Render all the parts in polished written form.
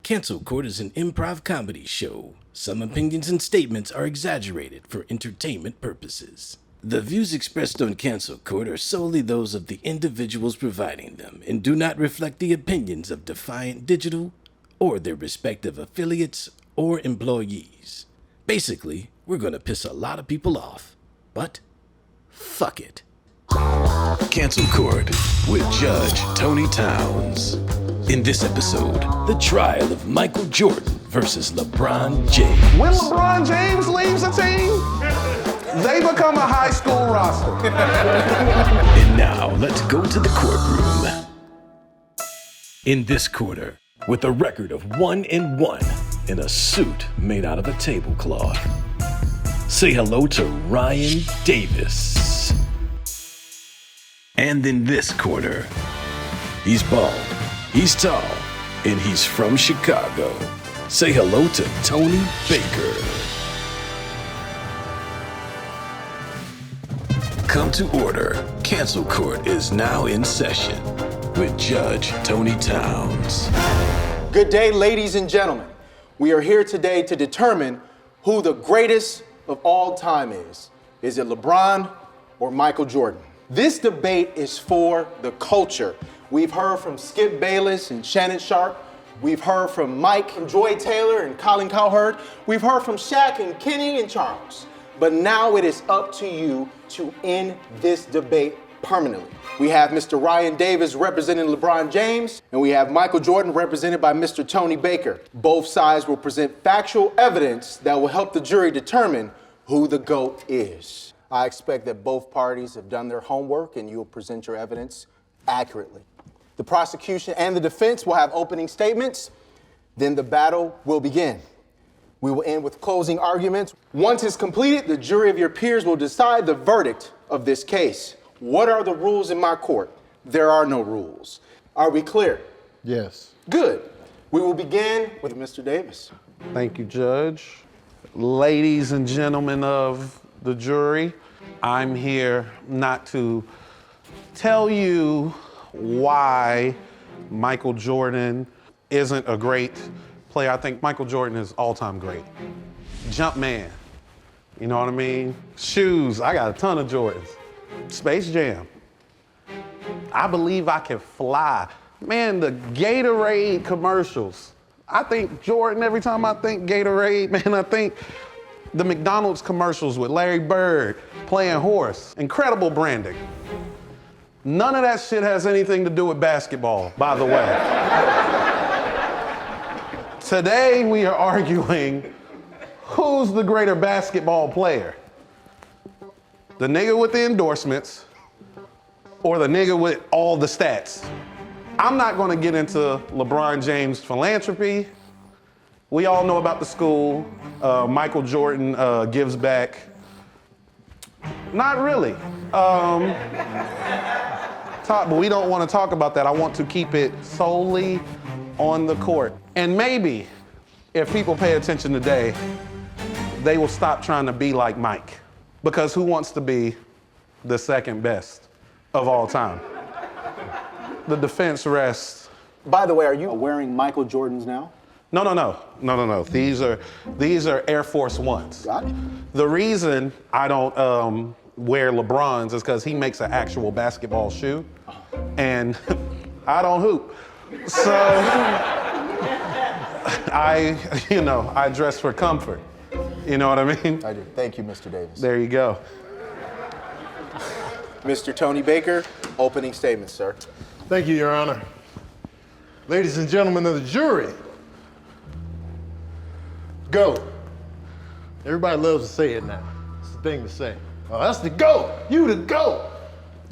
Cancel Court is an improv comedy show. Some opinions and statements are exaggerated for entertainment purposes. The views expressed on Cancel Court are solely those of the individuals providing them and do not reflect the opinions of Defiant Digital or their respective affiliates or employees. Basically, we're gonna piss a lot of people off, but fuck it. Cancel Court with Judge Tony Towns. In this episode, the trial of Michael Jordan versus LeBron James. When LeBron James leaves a team, they become a high school roster. And now, let's go to the courtroom. In this quarter, with a record of 1-1 in a suit made out of a tablecloth, say hello to Ryan Davis. And in this quarter, he's bald, he's tall, and he's from Chicago. Say hello to Tony Baker. Come to order. Cancel Court is now in session with Judge Tony Towns. Good day, ladies and gentlemen. We are here today to determine who the greatest of all time is. Is it LeBron or Michael Jordan? This debate is for the culture. We've heard from Skip Bayless and Shannon Sharpe. We've heard from Mike and Joy Taylor and Colin Cowherd. We've heard from Shaq and Kenny and Charles. But now it is up to you to end this debate permanently. We have Mr. Ryan Davis representing LeBron James, and we have Michael Jordan represented by Mr. Tony Baker. Both sides will present factual evidence that will help the jury determine who the GOAT is. I expect that both parties have done their homework and you will present your evidence accurately. The prosecution and the defense will have opening statements, then the battle will begin. We will end with closing arguments. Once it's completed, the jury of your peers will decide the verdict of this case. What are the rules in my court? There are no rules. Are we clear? Yes. Good. We will begin with Mr. Davis. Thank you, Judge. Ladies and gentlemen of the jury, I'm here not to tell you why Michael Jordan isn't a great player. I think Michael Jordan is all-time great. Jump man, you know what I mean? Shoes, I got a ton of Jordans. Space Jam. I believe I can fly. Man, the Gatorade commercials. I think Jordan every time I think Gatorade, man, I think the McDonald's commercials with Larry Bird playing horse. Incredible branding. None of that shit has anything to do with basketball, by the way. Today we are arguing who's the greater basketball player? The nigga with the endorsements or the nigga with all the stats? I'm not gonna get into LeBron James' philanthropy. We all know about the school. Michael Jordan gives back. Not really. But we don't want to talk about that. I want to keep it solely on the court. And maybe if people pay attention today, they will stop trying to be like Mike. Because who wants to be the second best of all time? The defense rests. By the way, are you wearing Michael Jordans now? No. These are Air Force Ones. Got it. The reason I don't wear LeBrons is because he makes an actual basketball shoe, and I don't hoop. So I dress for comfort. You know what I mean? I do. Thank you, Mr. Davis. There you go. Mr. Tony Baker, opening statement, sir. Thank you, Your Honor. Ladies and gentlemen of the jury, GOAT. Everybody loves to say it now. It's the thing to say. Oh, that's the GOAT. You the GOAT.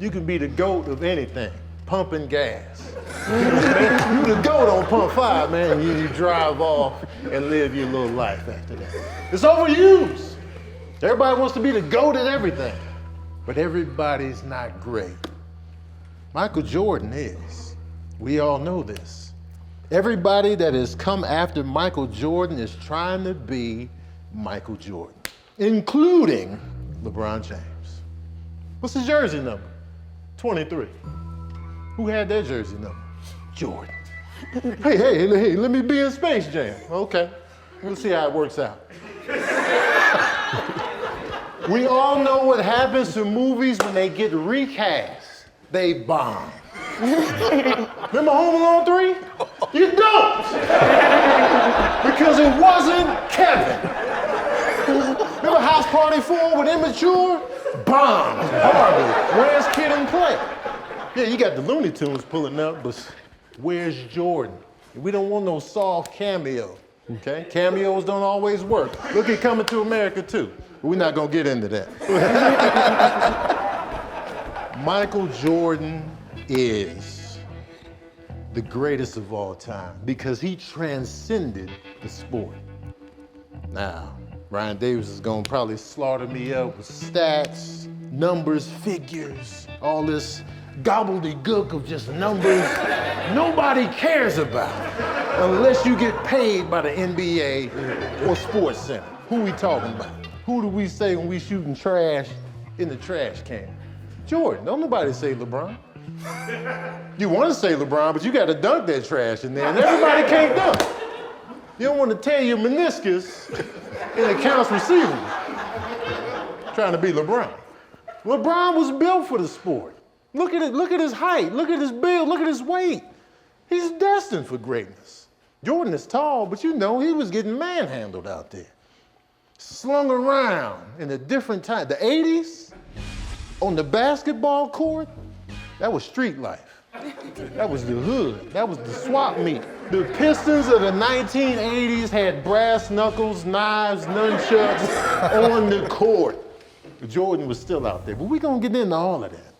You can be the GOAT of anything. Pumping gas. You the GOAT on pump 5, man. You drive off and live your little life after that. It's overused. Everybody wants to be the GOAT at everything. But everybody's not great. Michael Jordan is. We all know this. Everybody that has come after Michael Jordan is trying to be Michael Jordan, including LeBron James. What's his jersey number? 23. Who had that jersey number? Jordan. Hey, let me be in Space Jam. Okay, we'll see how it works out. We all know what happens to movies when they get recast. They bomb. Remember Home Alone 3? You don't! Because it wasn't Kevin. Remember House Party 4 with Immature? Bomb. Horrible. Where's Kid and Play? Yeah, you got the Looney Tunes pulling up, but where's Jordan? We don't want no soft cameo, okay? Cameos don't always work. Look at Coming to America too. We're not gonna get into that. Michael Jordan is the greatest of all time because he transcended the sport. Now, Ryan Davis is gonna probably slaughter me up with stats, numbers, figures, all this gobbledygook of just numbers nobody cares about unless you get paid by the NBA or Sports Center. Who we talking about? Who do we say when we shooting trash in the trash can? Jordan. Don't nobody say LeBron. You want to say LeBron, but you got to dunk that trash in there, and everybody can't dunk. You don't want to tear your meniscus in accounts receivable trying to be LeBron. LeBron was built for the sport. Look at it, look at his height, look at his build, look at his weight. He's destined for greatness. Jordan is tall, but you know, he was getting manhandled out there. Slung around in a different time. The 80s, on the basketball court, that was street life. That was the hood. That was the swap meet. The Pistons of the 1980s had brass knuckles, knives, nunchucks on the court. Jordan was still out there, but we're gonna get into all of that.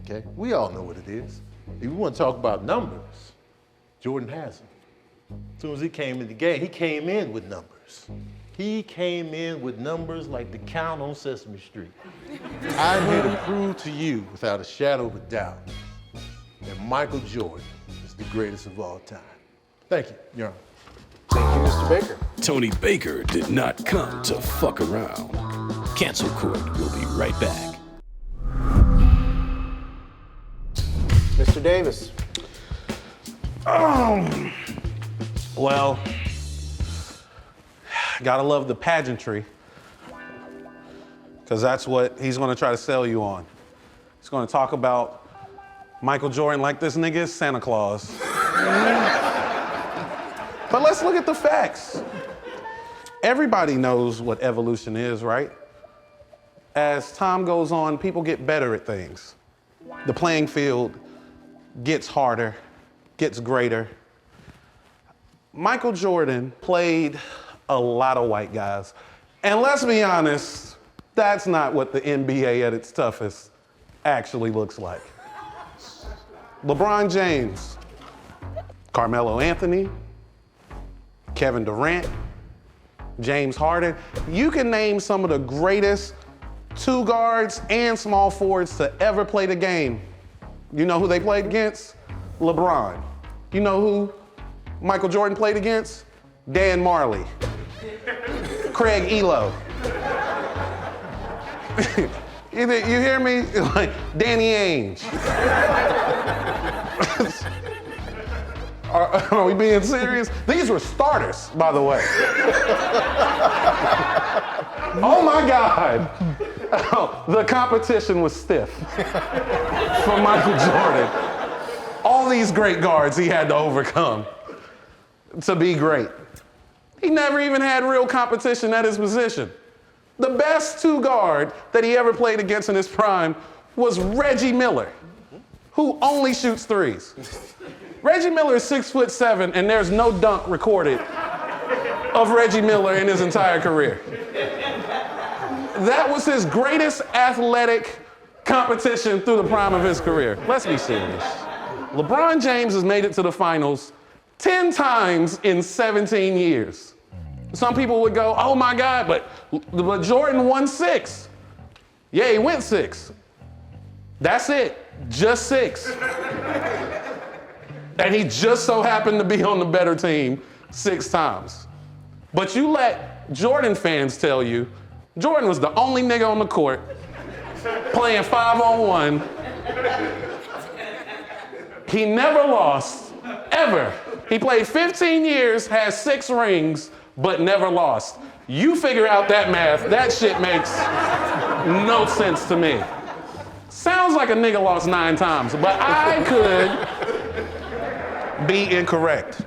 Okay, we all know what it is. If we want to talk about numbers, Jordan has them. As soon as he came in the game, he came in with numbers. He came in with numbers like the count on Sesame Street. I'm here to prove to you, without a shadow of a doubt, that Michael Jordan is the greatest of all time. Thank you, Your Honor. Thank you, Mr. Baker. Tony Baker did not come to fuck around. Cancel Court will be right back. Mr. Davis. Well, gotta love the pageantry, because that's what he's gonna try to sell you on. He's gonna talk about Michael Jordan like this nigga is Santa Claus. But let's look at the facts. Everybody knows what evolution is, right? As time goes on, people get better at things. The playing field gets harder, gets greater. Michael Jordan played a lot of white guys. And let's be honest, that's not what the NBA at its toughest actually looks like. LeBron James, Carmelo Anthony, Kevin Durant, James Harden. You can name some of the greatest two guards and small forwards to ever play the game. You know who they played against? LeBron. You know who Michael Jordan played against? Dan Marley. Craig Elo. You hear me? Like Danny Ainge. Are we being serious? These were starters, by the way. Oh my God. Oh, the competition was stiff for Michael Jordan. All these great guards he had to overcome to be great. He never even had real competition at his position. The best two guard that he ever played against in his prime was Reggie Miller, who only shoots threes. Reggie Miller is 6'7", and there's no dunk recorded of Reggie Miller in his entire career. That was his greatest athletic competition through the prime of his career. Let's be serious. LeBron James has made it to the finals 10 times in 17 years. Some people would go, oh my God, but Jordan won 6. Yeah, he went 6. That's it, just 6. And he just so happened to be on the better team 6 times. But you let Jordan fans tell you, Jordan was the only nigga on the court playing 5-on-1. He never lost, ever. He played 15 years, has 6 rings, but never lost. You figure out that math. That shit makes no sense to me. Sounds like a nigga lost 9 times, but I could be incorrect.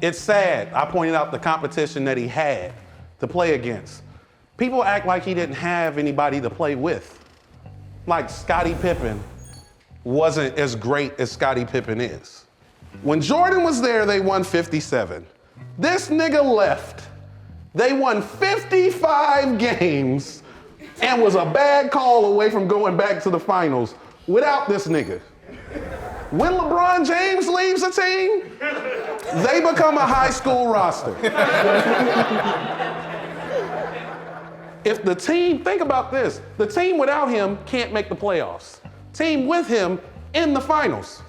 It's sad. I pointed out the competition that he had to play against. People act like he didn't have anybody to play with. Like Scottie Pippen wasn't as great as Scottie Pippen is. When Jordan was there, they won 57. This nigga left. They won 55 games and was a bad call away from going back to the finals without this nigga. When LeBron James leaves a team, they become a high school roster. If the team, think about this, the team without him can't make the playoffs. Team with him in the finals.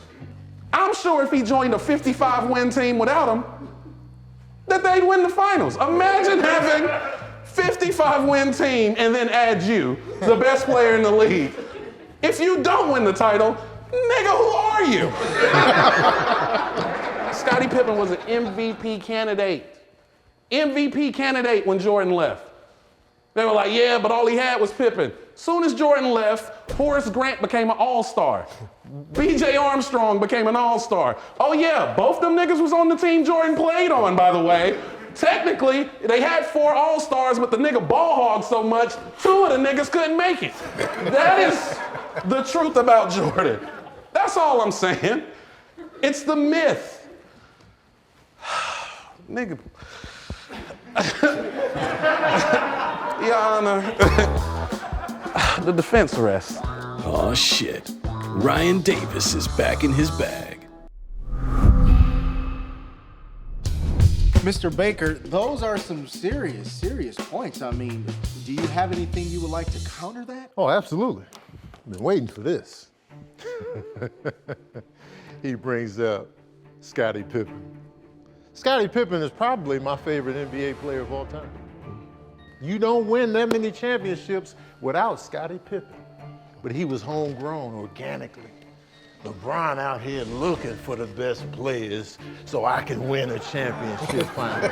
I'm sure if he joined a 55-win team without him, that they'd win the finals. Imagine having 55-win team and then add you, the best player in the league. If you don't win the title, nigga, who are you? Scottie Pippen was an MVP candidate. MVP candidate when Jordan left. They were like, yeah, but all he had was Pippen. Soon as Jordan left, Horace Grant became an all-star. B.J. Armstrong became an all-star. Oh yeah, both them niggas was on the team Jordan played on, by the way. Technically, they had 4 all-stars, but the nigga ball hogged so much, 2 of the niggas couldn't make it. That is the truth about Jordan. That's all I'm saying. It's the myth. Nigga. Your Honor, the defense rests. Aw, shit. Ryan Davis is back in his bag. Mr. Baker, those are some serious points. I mean, do you have anything you would like to counter that? Oh, absolutely. I've been waiting for this. He brings up Scottie Pippen. Scottie Pippen is probably my favorite NBA player of all time. You don't win that many championships without Scottie Pippen. But he was homegrown organically. LeBron out here looking for the best players so I can win a championship final.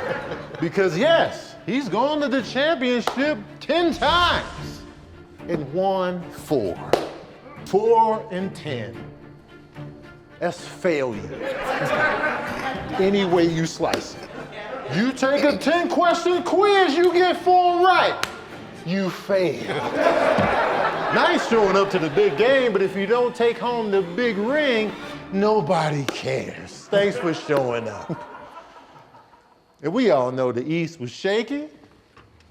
Because yes, he's gone to the championship 10 times and won 4. 4 and 10. That's failure. Any way you slice it. You take a 10-question quiz, you get 4 right. You fail. Nice showing up to the big game, but if you don't take home the big ring, nobody cares. Thanks for showing up. And we all know the East was shaky.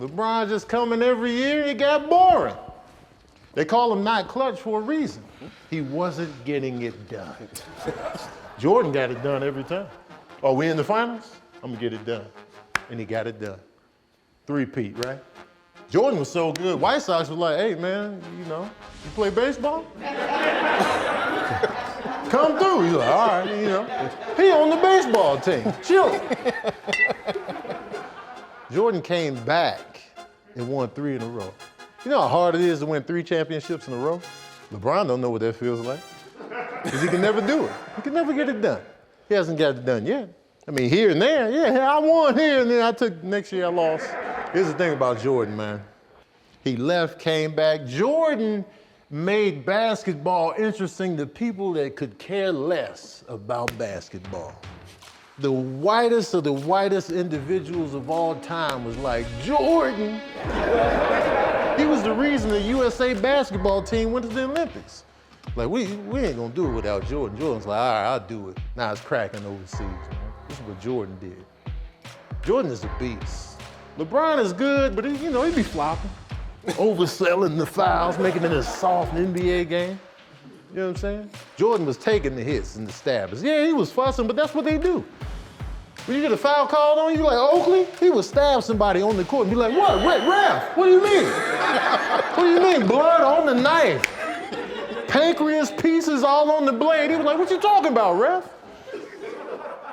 LeBron just coming every year, and it got boring. They call him not clutch for a reason. He wasn't getting it done. Jordan got it done every time. Oh, we in the finals? I'm gonna get it done. And he got it done. 3-peat, right? Jordan was so good, White Sox was like, hey man, you know, you play baseball? Come through. He's like, all right, you know. He on the baseball team, chill. Jordan came back and won 3 in a row. You know how hard it is to win 3 championships in a row? LeBron don't know what that feels like. Because he can never do it. He can never get it done. He hasn't got it done yet. I mean, here and there, yeah, I won here and then next year I lost. Here's the thing about Jordan, man. He left, came back. Jordan made basketball interesting to people that could care less about basketball. The whitest of the whitest individuals of all time was like, Jordan. He was the reason the USA basketball team went to the Olympics. Like, we ain't gonna do it without Jordan. Jordan's like, all right, I'll do it. Now it's cracking overseas, man. This is what Jordan did. Jordan is a beast. LeBron is good, but he be flopping. Overselling the fouls, making it a soft NBA game. You know what I'm saying? Jordan was taking the hits and the stabs. Yeah, he was fussing, but that's what they do. When you get a foul called on you, like Oakley, he would stab somebody on the court and be like, what, ref? What do you mean? What do you mean, blood on the knife? Pancreas pieces all on the blade. He was like, what you talking about, ref?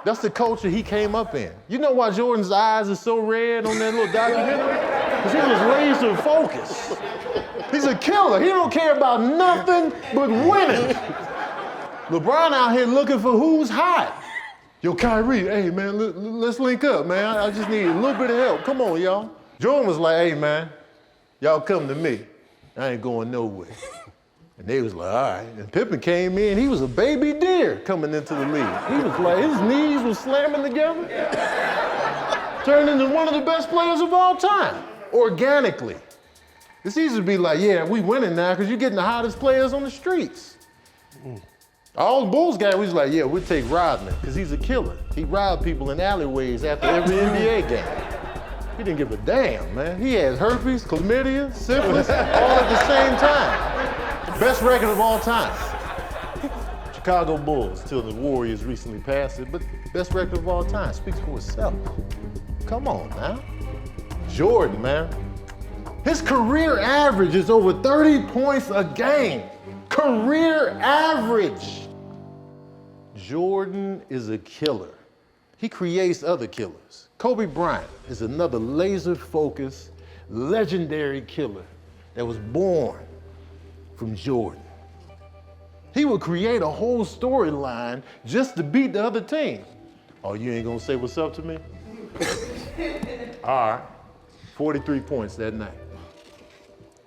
That's the culture he came up in. You know why Jordan's eyes are so red on that little documentary? Because he was laser focused. He's a killer. He don't care about nothing but winning. LeBron out here looking for who's hot. Yo, Kyrie, hey, man, let's link up, man. I just need a little bit of help. Come on, y'all. Jordan was like, hey, man, y'all come to me. I ain't going nowhere. And they was like, all right. And Pippen came in, he was a baby deer coming into the league. He was like, his knees were slamming together. Turned into one of the best players of all time, organically. It's easy to be like, yeah, we winning now because you're getting the hottest players on the streets. All the Bulls guys was like, yeah, we'll take Rodman because he's a killer. He robbed people in alleyways after every NBA game. He didn't give a damn, man. He had herpes, chlamydia, syphilis, all at the same time. Best record of all time. Chicago Bulls, till the Warriors recently passed it, but best record of all time. Speaks for itself. Come on now. Jordan, man. His career average is over 30 points a game. Career average. Jordan is a killer. He creates other killers. Kobe Bryant is another laser-focused, legendary killer that was born from Jordan. He would create a whole storyline just to beat the other team. Oh, you ain't gonna say what's up to me? All right, 43 points that night.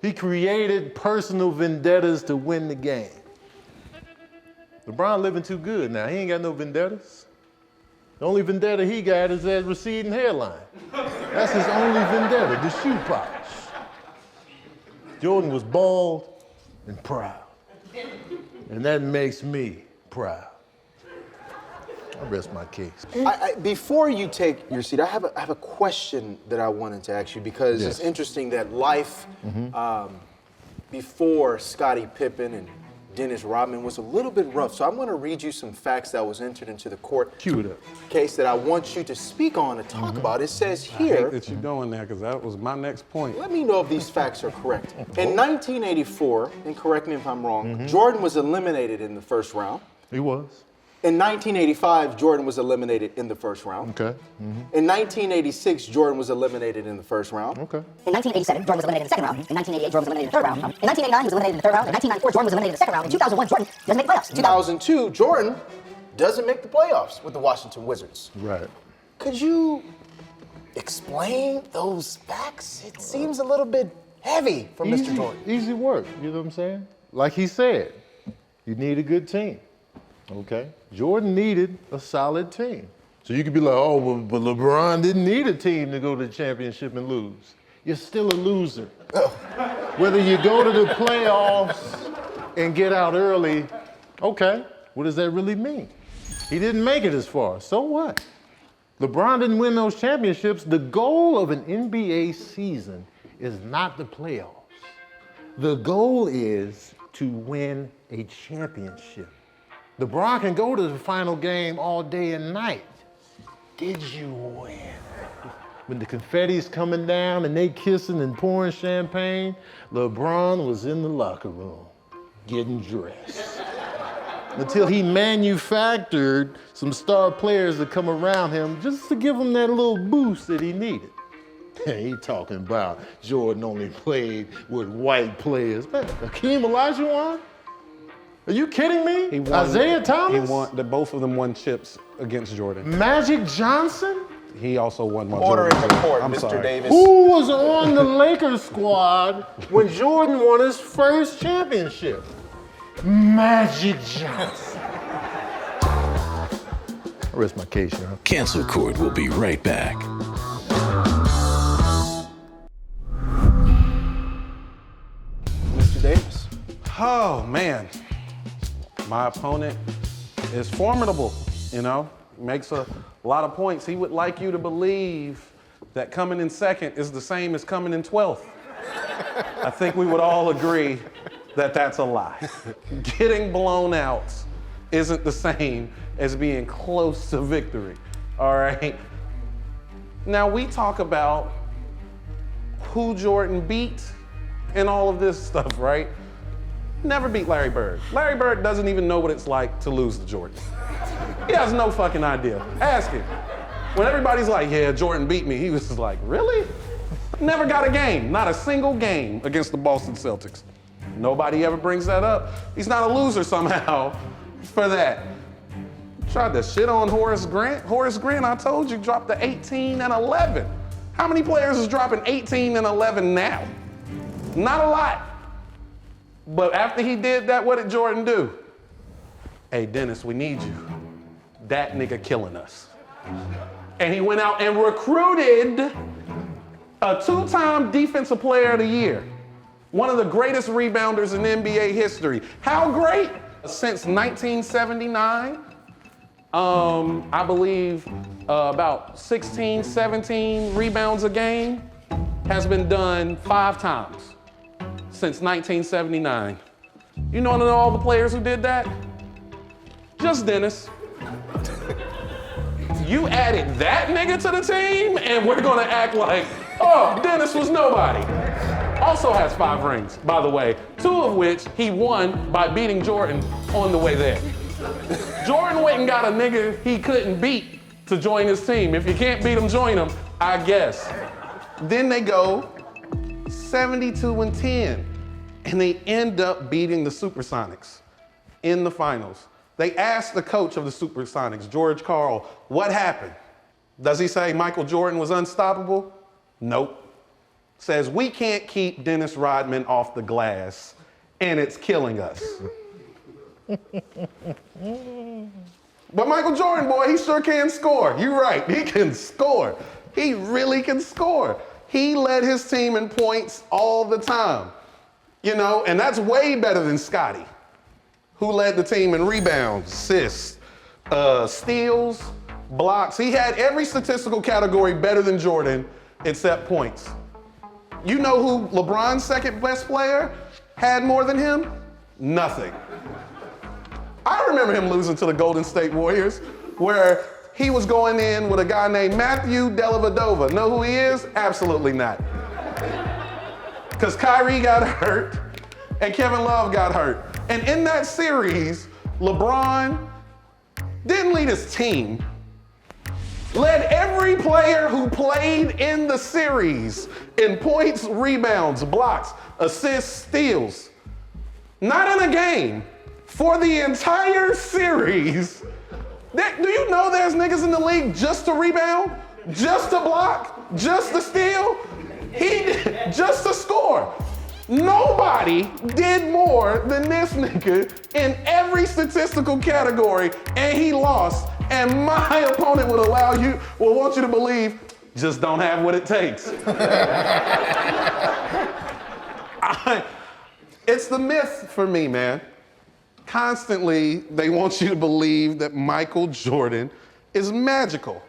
He created personal vendettas to win the game. LeBron living too good now. He ain't got no vendettas. The only vendetta he got is that receding hairline. That's his only vendetta, the shoe polish. Jordan was bald and proud. And that makes me proud. I rest my case. Before you take your seat, I have a question that I wanted to ask you because Yes. it's interesting that life before Scottie Pippen and Dennis Rodman was a little bit rough. So I'm going to read you some facts that was entered into the court Cue it up. case that I want you to speak on and talk about. It says I hate here, that you're doing that because that was my next point. let me know if these facts are correct. In 1984, and correct me if I'm wrong, Jordan was eliminated in the first round. He was. In 1985, Jordan was eliminated in the first round. Okay. In 1986, Jordan was eliminated in the first round. Okay. In 1987, Jordan was eliminated in the second round. In 1988, Jordan was eliminated in the third round. In 1989, he was eliminated in the third round. In 1994, Jordan was eliminated in the second round. In 2001, Jordan doesn't make playoffs. 2002, Jordan doesn't make the playoffs with the Washington Wizards. Right. Could you explain those facts? It seems a little bit heavy for Mr. Jordan. Easy work, you know what I'm saying? Like he said, you need a good team, okay? Jordan needed a solid team. So you could be like, oh, but LeBron didn't need a team to go to the championship and lose. You're still a loser. Whether you go to the playoffs and get out early, okay, what does that really mean? He didn't make it as far, so what? LeBron didn't win those championships. The goal of an NBA season is not the playoffs. The goal is to win a championship. LeBron can go to the final game all day and night. Did you win? When the confetti's coming down and they kissing and pouring champagne, LeBron was in the locker room getting dressed. Until he manufactured some star players to come around him just to give him that little boost that he needed. He talking about Jordan only played with white players. Man, Hakeem Olajuwon? Are you kidding me? Isaiah Thomas? Both of them won chips against Jordan. Magic Johnson? He also won one. Order in the court, I'm Mr. sorry. Davis. Who was on the Lakers squad when Jordan won his first championship? Magic Johnson. I rest my case, y'all. Cancel Court will be right back. Mr. Davis. Oh, man. My opponent is formidable, you know, makes a lot of points. He would like you to believe that coming in second is the same as coming in 12th. I think we would all agree that that's a lie. Getting blown out isn't the same as being close to victory, all right? Now, we talk about who Jordan beat and all of this stuff, right? Never beat Larry Bird. Larry Bird doesn't even know what it's like to lose to Jordan. He has no fucking idea. Ask him. When everybody's like, yeah, Jordan beat me, he was just like, really? Never got a game, not a single game against the Boston Celtics. Nobody ever brings that up. He's not a loser somehow for that. Tried to shit on Horace Grant. Horace Grant, I told you, dropped to 18 and 11. How many players is dropping 18 and 11 now? Not a lot. But after he did that, what did Jordan do? Hey, Dennis, we need you. That nigga killing us. And he went out and recruited a 2-time Defensive Player of the Year. One of the greatest rebounders in NBA history. How great? Since 1979, I believe about 16, 17 rebounds a game has been done 5 times since 1979. You know all the players who did that? Just Dennis. You added that nigga to the team, and we're gonna act like, oh, Dennis was nobody. Also has 5 rings, by the way, 2 of which he won by beating Jordan on the way there. Jordan went and got a nigga he couldn't beat to join his team. If you can't beat him, join him, I guess. Then they go 72-10, and they end up beating the Supersonics in the finals. They asked the coach of the Supersonics, George Karl, what happened? Does he say Michael Jordan was unstoppable? Nope. Says, we can't keep Dennis Rodman off the glass, and it's killing us. But Michael Jordan, boy, he sure can score. You're right, he can score. He really can score. He led his team in points all the time. You know, and that's way better than Scottie, who led the team in rebounds, assists, steals, blocks. He had every statistical category better than Jordan, except points. You know who LeBron's second best player had more than him? Nothing. I remember him losing to the Golden State Warriors, where he was going in with a guy named Matthew Dellavedova. Know who he is? Absolutely not. Because Kyrie got hurt and Kevin Love got hurt. And in that series, LeBron didn't lead his team, led every player who played in the series in points, rebounds, blocks, assists, steals. Not in a game, for the entire series. Do you know there's niggas in the league just to rebound, just to block, just to steal? Just to score. Nobody did more than this nigga in every statistical category, and he lost. And my opponent will want you to believe, just don't have what it takes. It's the myth for me, man. Constantly, they want you to believe that Michael Jordan is magical.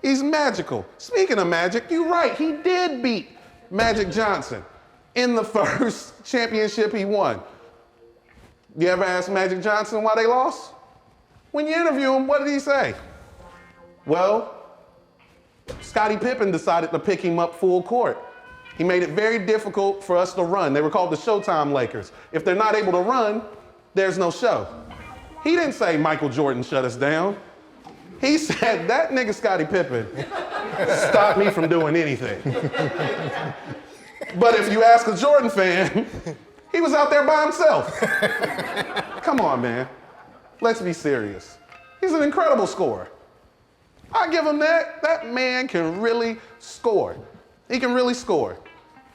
He's magical. Speaking of magic, you're right, he did beat Magic Johnson in the first championship he won. You ever ask Magic Johnson why they lost? When you interview him, what did he say? Well, Scottie Pippen decided to pick him up full court. He made it very difficult for us to run. They were called the Showtime Lakers. If they're not able to run, there's no show. He didn't say Michael Jordan shut us down. He said that nigga Scottie Pippen stopped me from doing anything. But if you ask a Jordan fan, he was out there by himself. Come on, man. Let's be serious. He's an incredible scorer. I give him that. That man can really score. He can really score.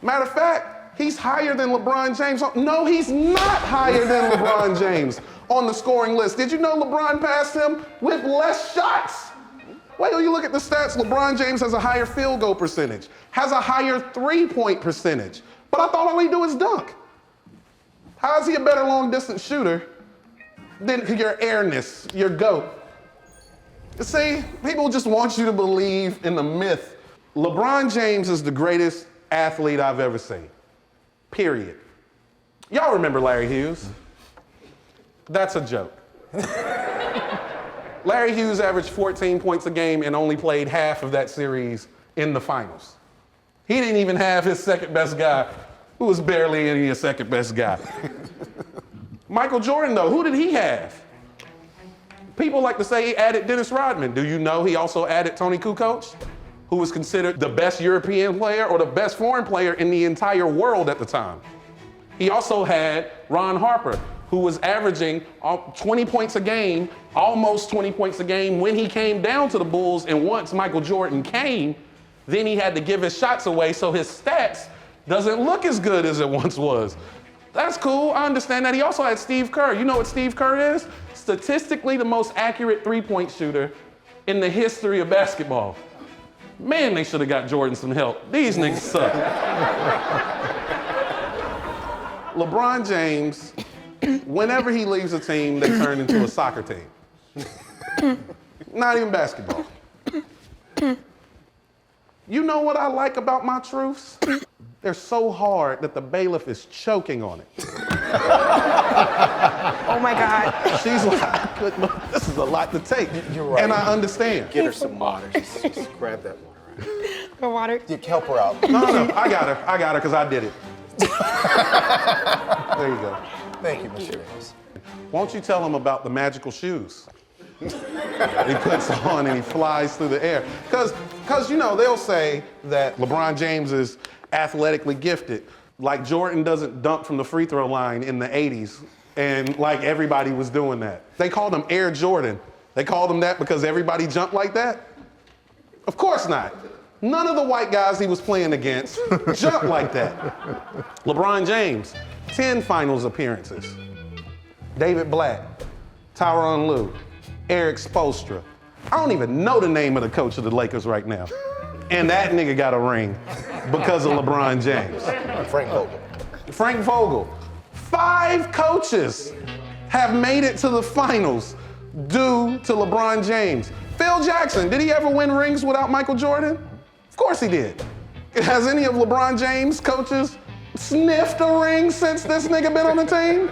Matter of fact, he's higher than LeBron James. No, he's not higher than LeBron James on the scoring list. Did you know LeBron passed him with less shots? Wait till you look at the stats. LeBron James has a higher field goal percentage, has a higher 3-point percentage. But I thought all he do is dunk. How is he a better long distance shooter than your airness, your GOAT? See, people just want you to believe in the myth. LeBron James is the greatest athlete I've ever seen, period. Y'all remember Larry Hughes? That's a joke. Larry Hughes averaged 14 points a game and only played half of that series in the finals. He didn't even have his second best guy, who was barely any second best guy. Michael Jordan, though, who did he have? People like to say he added Dennis Rodman. Do you know he also added Tony Kukoc, who was considered the best European player or the best foreign player in the entire world at the time? He also had Ron Harper, who was averaging 20 points a game, almost 20 points a game when he came down to the Bulls, and once Michael Jordan came, then he had to give his shots away, so his stats doesn't look as good as it once was. That's cool, I understand that. He also had Steve Kerr. You know what Steve Kerr is? Statistically the most accurate three-point shooter in the history of basketball. Man, they should have got Jordan some help. These niggas suck. LeBron James, whenever he leaves a team, they turn into a soccer team. Not even basketball. You know what I like about my truths? They're so hard that the bailiff is choking on it. Oh my God. She's like, this is a lot to take. You're right. And I understand. Get her some water. Just grab that water. Right? The water. Help her out. No, I got her because I did it. There you go. Thank you, Mr. Davis. Won't you tell him about the magical shoes? He puts on and he flies through the air. Because you know, they'll say that LeBron James is athletically gifted. Like Jordan doesn't dunk from the free throw line in the 80s. And like everybody was doing that. They called him Air Jordan. They called him that because everybody jumped like that? Of course not. None of the white guys he was playing against jumped like that. LeBron James, 10 finals appearances. David Blatt, Tyronn Lue, Eric Spoelstra. I don't even know the name of the coach of the Lakers right now. And that nigga got a ring because of LeBron James. Frank Vogel. Frank Vogel. 5 coaches have made it to the finals due to LeBron James. Phil Jackson, did he ever win rings without Michael Jordan? Of course he did. Has any of LeBron James' coaches sniffed a ring since this nigga been on the team?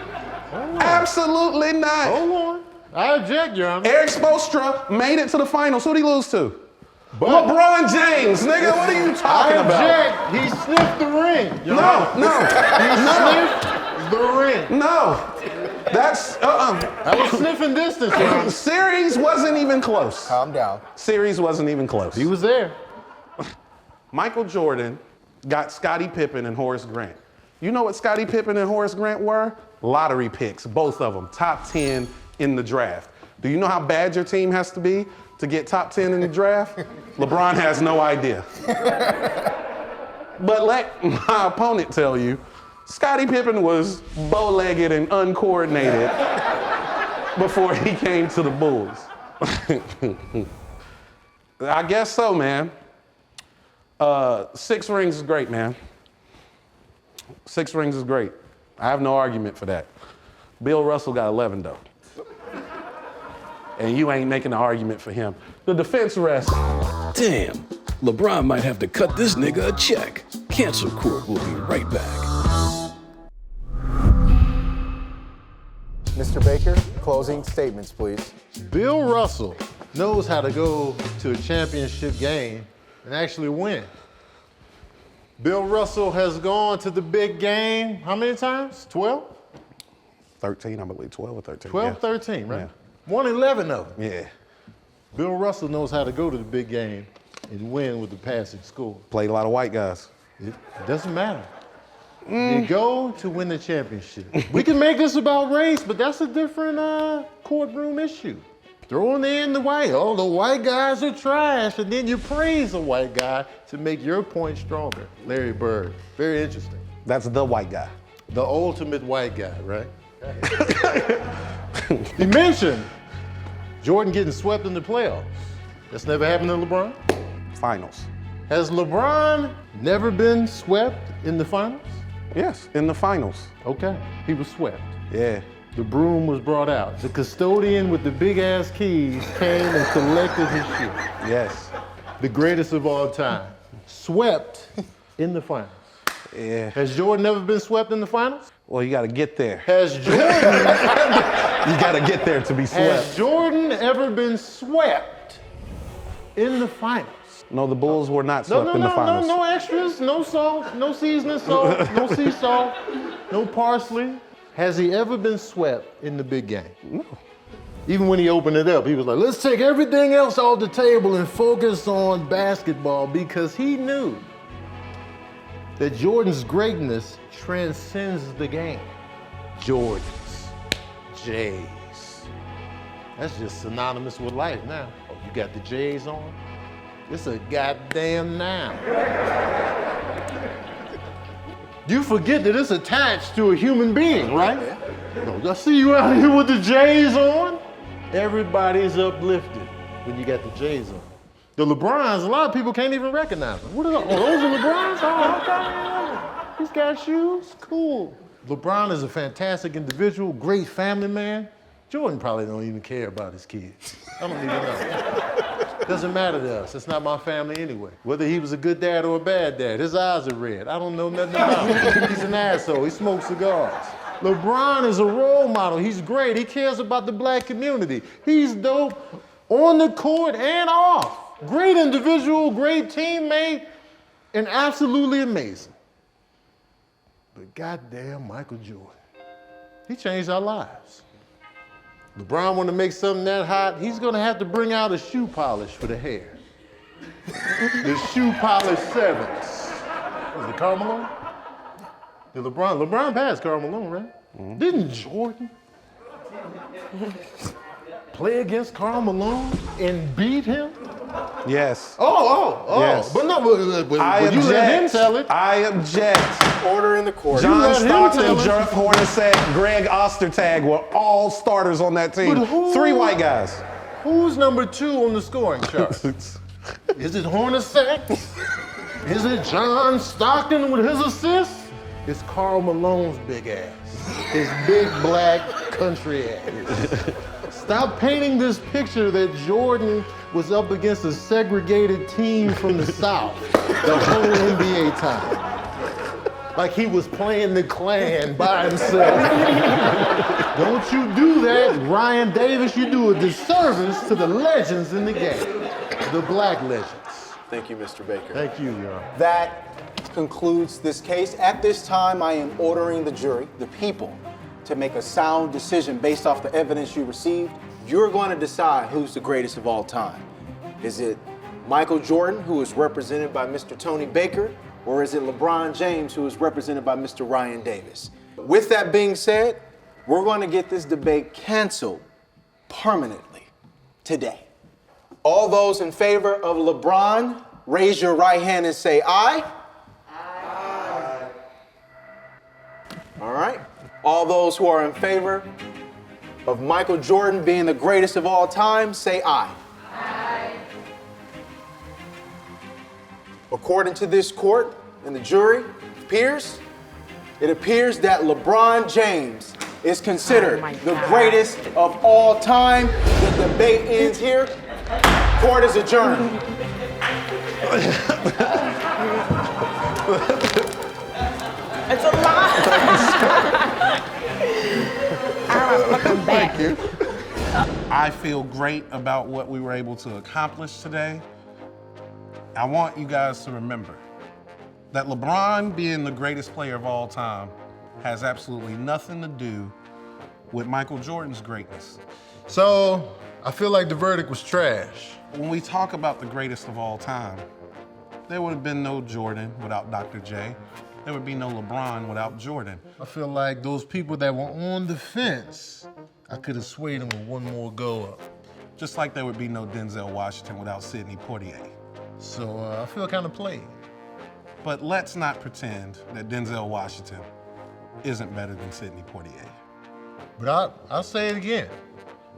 Absolutely not. Hold on. I object, Your Honor. Eric Spoelstra made it to the finals. Who'd he lose to? LeBron James, nigga, what are you talking I about? object. He sniffed the ring. Your No, Honor. no, He sniffed the ring. no. That's, I was sniffing distance, Your Honor. Series wasn't even close. Calm down. Series wasn't even close. He was there. Michael Jordan got Scottie Pippen and Horace Grant. You know what Scottie Pippen and Horace Grant were? Lottery picks, both of them, top 10 in the draft. Do you know how bad your team has to be to get top 10 in the draft? LeBron has no idea. But let my opponent tell you, Scottie Pippen was bow-legged and uncoordinated before he came to the Bulls. I guess so, man. 6 rings is great, man. 6 rings is great. I have no argument for that. Bill Russell got 11, though. And you ain't making an argument for him. The defense rests. Damn, LeBron might have to cut this nigga a check. Cancel Court will be right back. Mr. Baker, closing statements, please. Bill Russell knows how to go to a championship game and actually win. Bill Russell has gone to the big game how many times? 12? 13, I believe, 12 or 13. 12, yeah. 13, right? Yeah. Won 11 of them. Yeah. Bill Russell knows how to go to the big game and win with the passing score. Played a lot of white guys. It doesn't matter. You go to win the championship. We can make this about race, but that's a different courtroom issue. Throwing in the white guys are trash, and then you praise a white guy to make your point stronger. Larry Bird, very interesting. That's the white guy. The ultimate white guy, right? He mentioned Jordan getting swept in the playoffs. That's never happened to LeBron. Finals. Has LeBron never been swept in the finals? Yes, in the finals. Okay, he was swept. Yeah. The broom was brought out. The custodian with the big ass keys came and collected his shit. Yes. The greatest of all time. Swept in the finals. Yeah. Has Jordan ever been swept in the finals? Well, you got to get there. Has Jordan, You got to get there to be has swept. Jordan ever been swept in the finals? No, the Bulls were not swept in the No finals. extras, no salt, no seasoning salt, no sea salt, no parsley. Has he ever been swept in the big game? No. Even when he opened it up, he was like, let's take everything else off the table and focus on basketball, because he knew that Jordan's greatness transcends the game. Jordans. J's. That's just synonymous with life now. Oh, you got the J's on? It's a goddamn noun. You forget that it's attached to a human being, right? No, I see you out here with the J's on. Everybody's uplifted when you got the J's on. The LeBrons, a lot of people can't even recognize them. What are those? Oh, those are LeBrons? Oh, okay. He's got shoes? Cool. LeBron is a fantastic individual, great family man. Jordan probably don't even care about his kids. I don't even know. Doesn't matter to us. It's not my family anyway. Whether he was a good dad or a bad dad, his eyes are red. I don't know nothing about him. He's an asshole. He smokes cigars. LeBron is a role model. He's great. He cares about the black community. He's dope on the court and off. Great individual, great teammate, and absolutely amazing. But goddamn Michael Jordan, he changed our lives. LeBron want to make something that hot, he's gonna have to bring out a shoe polish for the hair. The shoe polish sevens. Was it Karl Malone? Did LeBron passed Karl Malone, right? Mm-hmm. Didn't Jordan play against Karl Malone and beat him? Yes. Oh. Yes. But no, but you let him tell it. I object. Order in the court. John Stockton, Jeff Hornacek, Greg Ostertag were all starters on that team. But 3 white guys. Who's number 2 on the scoring chart? Is it Hornacek? Is it John Stockton with his assists? It's Karl Malone's big ass. His big black country ass. Stop painting this picture that Jordan was up against a segregated team from the South the whole NBA time. Like he was playing the Klan by himself. Don't you do that, Ryan Davis. You do a disservice to the legends in the game, the black legends. Thank you, Mr. Baker. Thank you, Your Honor. That concludes this case. At this time, I am ordering the jury, the people, to make a sound decision based off the evidence you received. You're going to decide who's the greatest of all time. Is it Michael Jordan, who is represented by Mr. Tony Baker, or is it LeBron James, who is represented by Mr. Ryan Davis? With that being said, we're going to get this debate canceled permanently today. All those in favor of LeBron, raise your right hand and say aye. Aye. All right. All those who are in favor of Michael Jordan being the greatest of all time, say aye. Aye. According to this court and the jury, it appears that LeBron James is considered the greatest of all time. The debate ends here. Court is adjourned. It's a lie. Thank you. I feel great about what we were able to accomplish today. I want you guys to remember that LeBron being the greatest player of all time has absolutely nothing to do with Michael Jordan's greatness. So, I feel like the verdict was trash. When we talk about the greatest of all time, there would have been no Jordan without Dr. J. There would be no LeBron without Jordan. I feel like those people that were on the fence, I could have swayed them with one more go up. Just like there would be no Denzel Washington without Sidney Poitier. So I feel kind of played. But let's not pretend that Denzel Washington isn't better than Sidney Poitier. But I'll say it again.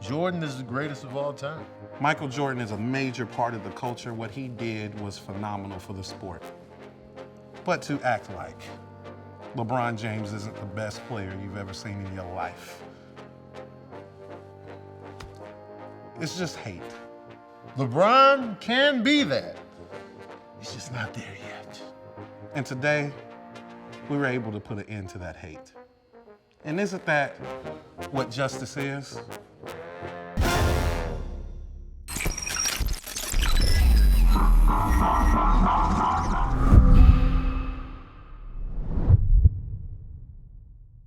Jordan is the greatest of all time. Michael Jordan is a major part of the culture. What he did was phenomenal for the sport. But to act like LeBron James isn't the best player you've ever seen in your life, it's just hate. LeBron can be that. He's just not there yet. And today, we were able to put an end to that hate. And isn't that what justice is?